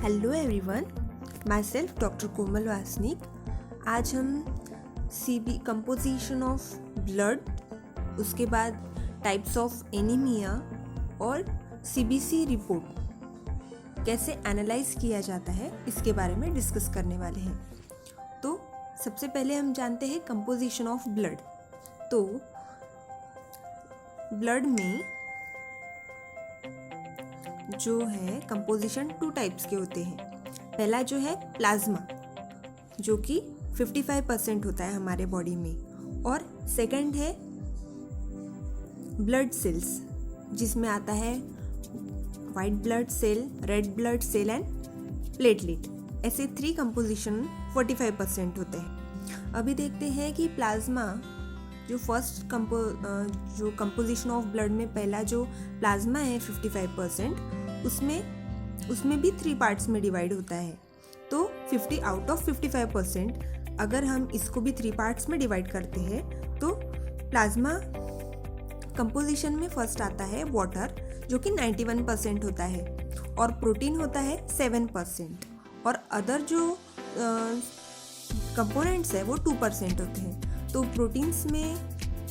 Hello everyone, myself doctor Komal Wasnik. आज हम CB composition of blood, उसके बाद टाइप्स ऑफ एनीमिया और सीबीसी रिपोर्ट कैसे एनालाइज किया जाता है इसके बारे में डिस्कस करने वाले हैं। तो सबसे पहले हम जानते हैं कंपोजिशन ऑफ ब्लड। तो ब्लड में जो है कंपोजिशन 2 टाइप्स के होते हैं। पहला जो है प्लाज्मा, जो कि 55% होता है हमारे बॉडी में, और सेकंड है ब्लड सेल्स, जिसमें आता है white blood cell, red blood cell and platelet. ऐसे 3 कंपोजिशन 45% होते हैं। अभी देखते हैं कि प्लाज्मा जो फर्स्ट कंपोजिशन ऑफ ब्लड में पहला जो प्लाज्मा है 55%, उसमें भी 3 पार्ट्स में डिवाइड होता है। तो 50 आउट ऑफ 55%, अगर हम इसको भी 3 पार्ट्स में डिवाइड करते हैं तो प्लाज्मा कंपोजिशन में फर्स्ट आता है वाटर, जो कि 91% होता है, और प्रोटीन होता है 7%, और अदर जो कंपोनेंट्स है वो 2% होते हैं। तो प्रोटीन्स में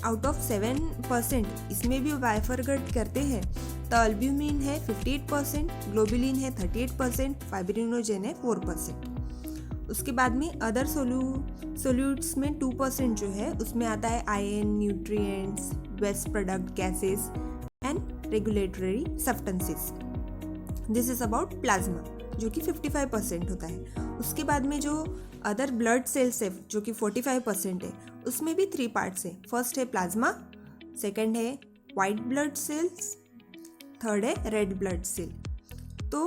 आउट ऑफ 7% इसमें भी बाइफरगेट करते हैं। तो अल्ब्यूमिन है 58%, ग्लोबुलिन है 38%, फाइब्रिनोजेन है 4%। उसके बाद में अदर सोल्यूट्स में 2% जो है उसमें आता है iron, nutrients, waste product, gases and regulatory substances. This is about plasma, जो कि 55% होता है। उसके बाद में जो अदर ब्लड सेल्स है जो कि 45% है, उसमें भी 3 पार्ट्स है। फर्स्ट है प्लाज्मा, सेकंड है वाइट ब्लड सेल्स, थर्ड है रेड ब्लड सेल। तो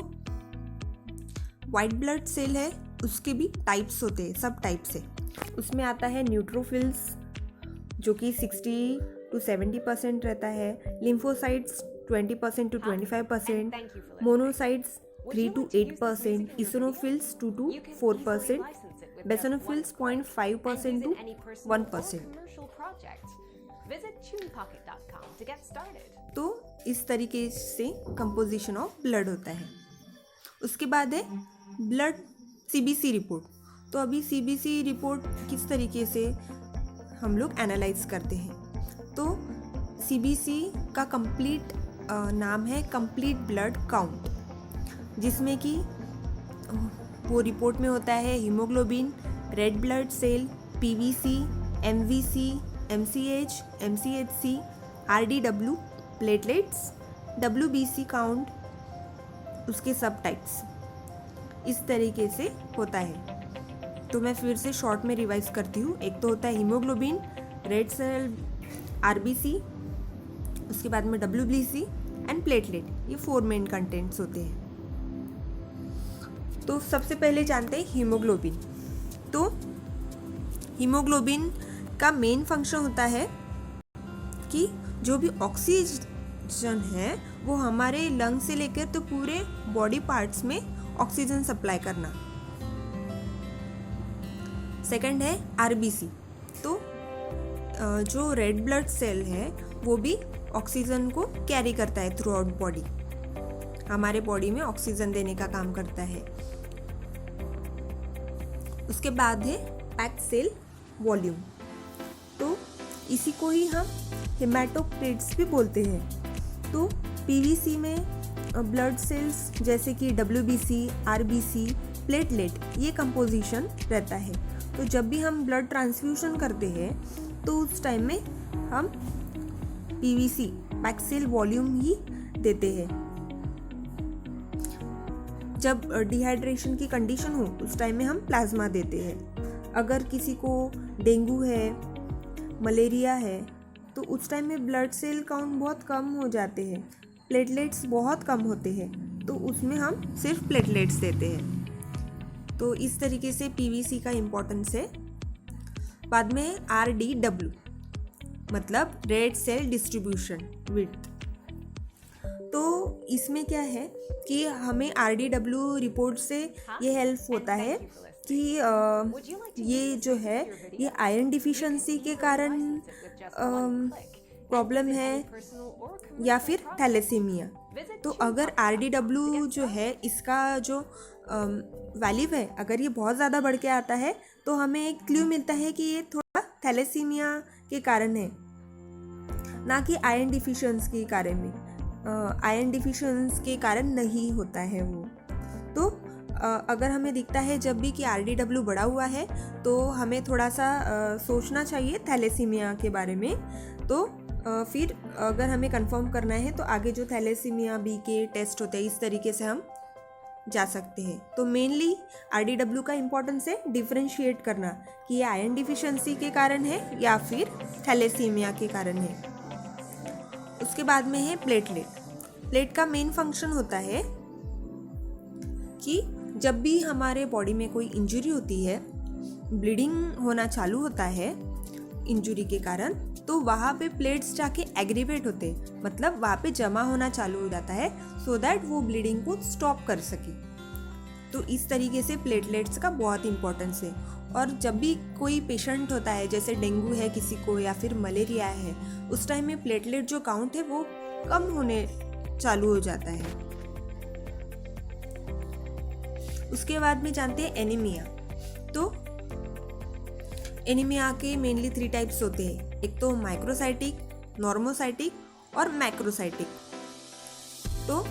वाइट ब्लड सेल है, उसके भी टाइप्स होते हैं, सब टाइप्स है। उसमें आता है न्यूट्रोफिल्स, जो कि 60 to 70% रहता है, lymphocytes 20% to 25%, monocytes 3 to 8%, इसिनोफिल्स 2 to 4%, बेसनोफिल्स 0.5% to 1%। तो इस तरीके से कंपोजिशन ऑफ ब्लड होता है। उसके बाद है ब्लड सीबीसी रिपोर्ट। तो अभी सीबीसी रिपोर्ट किस तरीके से हम लोग एनालाइज करते हैं। तो सीबीसी का कंप्लीट नाम है कंप्लीट ब्लड काउंट, जिसमें कि वो रिपोर्ट में होता है haemoglobin, red blood cell, PVC, MVC, MCH, MCHC, RDW, platelets, WBC count, उसके सब टाइप्स, इस तरीके से होता है। तो मैं फिर से शॉर्ट में रिवाइज करती हूँ। एक तो होता है हीमोग्लोबिन, रेड सेल, आरबीसी, उसके बाद में डब्ल्यूबीसी एंड प्लेटलेट। ये 4 मेन कंटेंट्स होते हैं। तो सबसे पहले जानते हैं हीमोग्लोबिन। तो हीमोग्लोबिन का मेन फंक्शन होता है कि जो भी ऑक्सीजन है वो हमारे लंग से लेकर तो पूरे बॉडी पार्ट्स में ऑक्सीजन सप्लाई करना। सेकंड है आरबीसी। तो जो रेड ब्लड सेल है वो भी ऑक्सीजन को कैरी करता है थ्रू आउट बॉडी, हमारे बॉडी में ऑक्सीजन देने का काम करता है। उसके बाद है पैक्ड सेल वॉल्यूम। तो इसी को ही हम हेमाटोक्रिट्स भी बोलते हैं। तो पीवीसी में ब्लड सेल्स जैसे कि डब्ल्यूबीसी, आरबीसी, प्लेटलेट, ये कंपोजिशन रहता है। तो जब भी हम ब्लड ट्रांसफ्यूजन करते हैं तो उस टाइम में हम पीवीसी, पैक्ड सेल वॉल्यूम ही देते हैं। जब डिहाइड्रेशन की कंडीशन हो उस टाइम में हम प्लाज्मा देते हैं। अगर किसी को डेंगू है, मलेरिया है, तो उस टाइम में ब्लड सेल काउंट बहुत कम हो जाते हैं, प्लेटलेट्स बहुत कम होते हैं, तो उसमें हम सिर्फ प्लेटलेट्स देते हैं। तो इस तरीके से पीवीसी का इम्पोर्टेंस है। बाद में आरडीडब्ल्यू, मतलब रेड सेल डिस्ट्रीब्यूशन विड्थ। तो इसमें क्या है कि हमें आरडीडब्ल्यू रिपोर्ट से ये हेल्प होता है कि ये जो है ये आयरन डिफिशिएंसी के कारण प्रॉब्लम है या फिर थैलेसीमिया। तो अगर RDW जो है इसका जो वैल्यू है, अगर ये बहुत ज़्यादा बढ़ के आता है तो हमें एक क्लू मिलता है कि ये थोड़ा थैलेसीमिया के कारण है, ना कि आयरन डिफिशियंसी के कारण में। आयरन डिफिशियंसी के कारण नहीं होता है वो। तो अगर हमें दिखता है जब भी कि RDW बढ़ा हुआ है तो हमें थोड़ा सा सोचना चाहिए थैलेसीमिया के बारे में। तो फिर अगर हमें कंफर्म करना है तो आगे जो थैलेसीमिया बी के टेस्ट होते हैं इस तरीके से हम जा सकते हैं। तो मेनली RDW का इम्पोर्टेंस है डिफरेंशिएट करना कि ये आयरन डिफिशियंसी के कारण है या फिर थैलेसीमिया के कारण है। उसके बाद में है प्लेटलेट। प्लेट का मेन फंक्शन होता है कि जब भी हमारे बॉडी में कोई इंजरी होती है, ब्लीडिंग होना चालू होता है इंजरी के कारण, तो वहाँ पे प्लेट्स जाके एग्रीवेट होते हैं, मतलब वहाँ पे जमा होना चालू हो जाता है सो दैट वो ब्लीडिंग को स्टॉप कर सके। तो इस तरीके से प्लेटलेट्स का बहुत इंपॉर्टेंस है। और जब भी कोई पेशेंट होता है, जैसे डेंगू है किसी को या फिर मलेरिया है, उस टाइम में प्लेटलेट जो काउंट है वो कम होने चालू हो जाता है। उसके बाद में जानते हैं एनीमिया। तो एनीमिया के मेनली 3 टाइप्स होते हैं, एक तो माइक्रोसाइटिक, नॉर्मोसाइटिक और मैक्रोसाइटिक। तो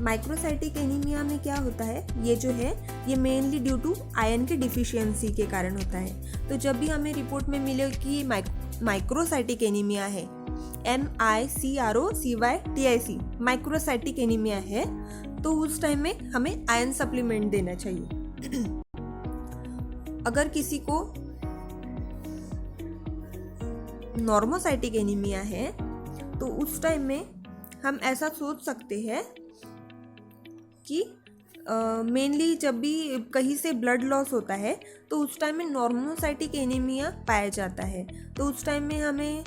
माइक्रोसाइटिक एनीमिया में क्या होता है, ये जो है ये मेनली ड्यू टू आयरन की डिफिशियंसी के कारण होता है। तो जब भी हमें रिपोर्ट में मिले कि माइक्रोसाइटिक एनीमिया है, MICROCYTIC माइक्रोसाइटिक एनीमिया है, तो उस टाइम में हमें आयरन सप्लीमेंट देना चाहिए। अगर किसी को नॉर्मोसाइटिक एनीमिया है तो उस टाइम में हम ऐसा सोच सकते हैं कि मेनली जब भी कहीं से ब्लड लॉस होता है तो उस टाइम में नॉर्मोसाइटिक एनीमिया पाया जाता है। तो उस टाइम में हमें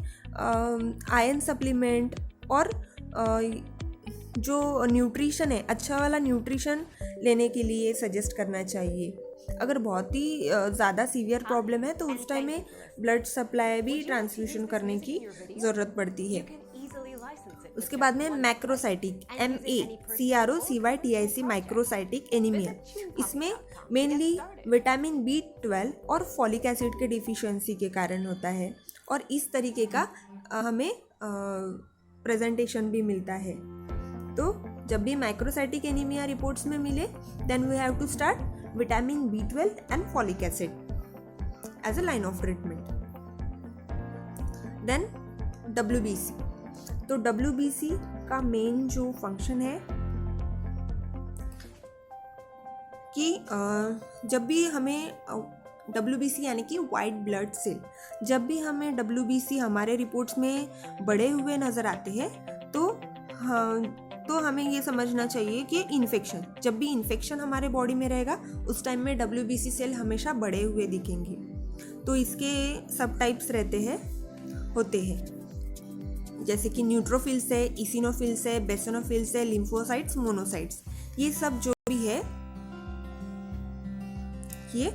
आयरन सप्लीमेंट और जो न्यूट्रिशन है, अच्छा वाला न्यूट्रिशन लेने के लिए सजेस्ट करना चाहिए। अगर बहुत ही ज़्यादा सीवियर प्रॉब्लम है तो उस टाइम में ब्लड सप्लाई भी ट्रांसफ्यूशन करने की ज़रूरत पड़ती है। उसके बाद में मैक्रोसाइटिक MACROCYTIC माइक्रोसाइटिक एनीमिया, इसमें मेनली विटामिन B12 और फॉलिक एसिड के डिफिशियंसी के कारण होता है। और इस तरीके का हमें प्रेजेंटेशन भी मिलता है। तो जब भी माइक्रोसाइटिक एनीमिया रिपोर्ट्स में मिले then we have to start vitamin B12 and folic acid as a line of treatment. Then WBC। तो WBC का मेन जो फंक्शन है कि जब भी हमें WBC यानी कि वाइट ब्लड सेल, जब भी हमें WBC हमारे रिपोर्ट्स में बढ़े हुए नज़र आते हैं तो हमें ये समझना चाहिए कि इन्फेक्शन, जब भी इन्फेक्शन हमारे बॉडी में रहेगा उस टाइम में WBC सेल हमेशा बढ़े हुए दिखेंगे। तो इसके सब टाइप्स होते हैं, जैसे कि न्यूट्रोफिल्स है, इसिनोफिल्स है, बेसोनोफिल्स है, लिम्फोसाइट्स, मोनोसाइट्स। ये सब जो भी है ये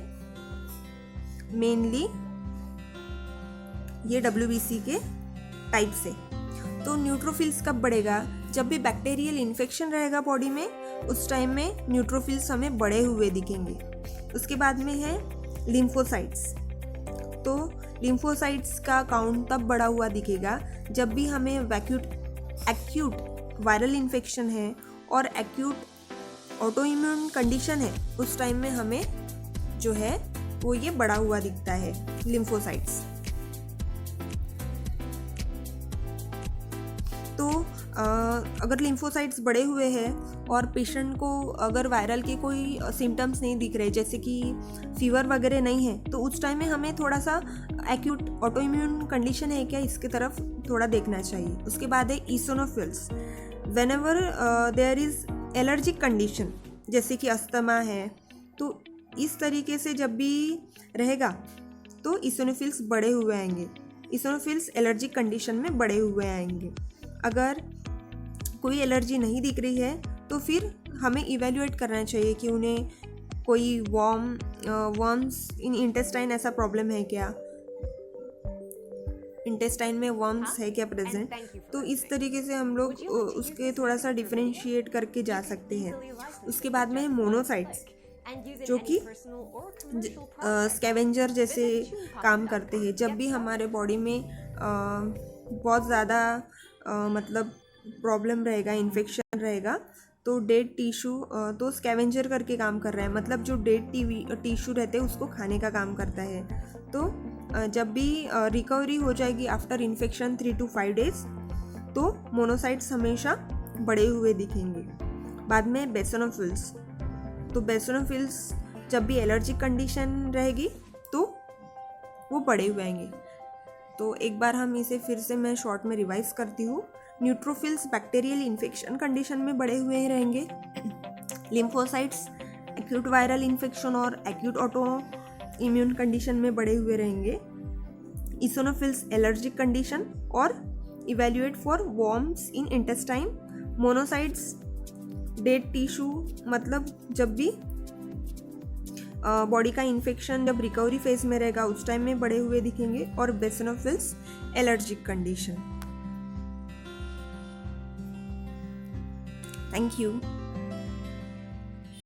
मेनली ये WBC के टाइप्स है। तो न्यूट्रोफिल्स कब बढ़ेगा, जब भी बैक्टीरियल इन्फेक्शन रहेगा बॉडी में उस टाइम में न्यूट्रोफिल्स हमें बढ़े हुए दिखेंगे। उसके बाद में है लिम्फोसाइट्स। तो लिम्फोसाइट्स का काउंट तब बढ़ा हुआ दिखेगा जब भी हमें एक्यूट वायरल इन्फेक्शन है और एक्यूट ऑटोइम्यून कंडीशन है, उस टाइम में हमें जो है वो ये बढ़ा हुआ दिखता है लिम्फोसाइट्स। तो अगर लिम्फोसाइट्स बढ़े हुए हैं और पेशेंट को अगर वायरल के कोई सिम्टम्स नहीं दिख रहे, जैसे कि फीवर वगैरह नहीं है, तो उस टाइम में हमें थोड़ा सा एक्यूट ऑटोइम्यून कंडीशन है क्या इसके तरफ थोड़ा देखना चाहिए। उसके बाद है eosinophils. Whenever there is allergic condition जैसे कि अस्थमा है, तो इस तरीके से जब भी रहेगा तो ईसोनोफिल्स बढ़े हुए आएंगे। ईसोनोफिल्स एलर्जिक कंडीशन में बढ़े हुए आएंगे। अगर कोई एलर्जी नहीं दिख रही है तो फिर हमें इवेल्युएट करना चाहिए कि उन्हें कोई वर्म्स इन इंटेस्टाइन ऐसा प्रॉब्लम है क्या। इंटेस्टाइन में वर्म्स है क्या प्रेजेंट, तो इस तरीके से हम लोग उसके थोड़ा सा डिफरेंशिएट करके जा सकते हैं। उसके बाद में मोनोसाइट्स जो कि स्कैवेंजर जैसे काम करते हैं। जब भी हमारे बॉडी में बहुत ज़्यादा मतलब प्रॉब्लम रहेगा, इन्फेक्शन रहेगा, तो डेड टिश्यू तो स्कैवेंजर करके काम कर रहा है, मतलब जो डेड टिश्यू रहते हैं उसको खाने का काम करता है। तो जब भी रिकवरी हो जाएगी आफ्टर इन्फेक्शन 3 to 5 days, तो मोनोसाइट्स हमेशा बड़े हुए दिखेंगे। बाद में बेसोनोफिल्स, तो बेसोनोफिल्स जब भी एलर्जिक कंडीशन रहेगी तो वो बड़े हुए आएंगे। तो एक बार हम इसे फिर से मैं शॉर्ट में रिवाइज करती हूँ। न्यूट्रोफिल्स बैक्टीरियल इन्फेक्शन कंडीशन में बड़े हुए रहेंगे। लिम्फोसाइट्स एक्यूट वायरल इन्फेक्शन और एक्यूट ऑटो इम्यून कंडीशन में बड़े हुए रहेंगे। इसोनोफिल्स एलर्जिक कंडीशन और evaluate for worms in intestine. Monocytes dead tissue, मतलब जब भी बॉडी का इन्फेक्शन जब रिकवरी फेज में रहेगा उस टाइम में बड़े हुए दिखेंगे। और बेसोनोफिल्स एलर्जिक कंडीशन। Thank you.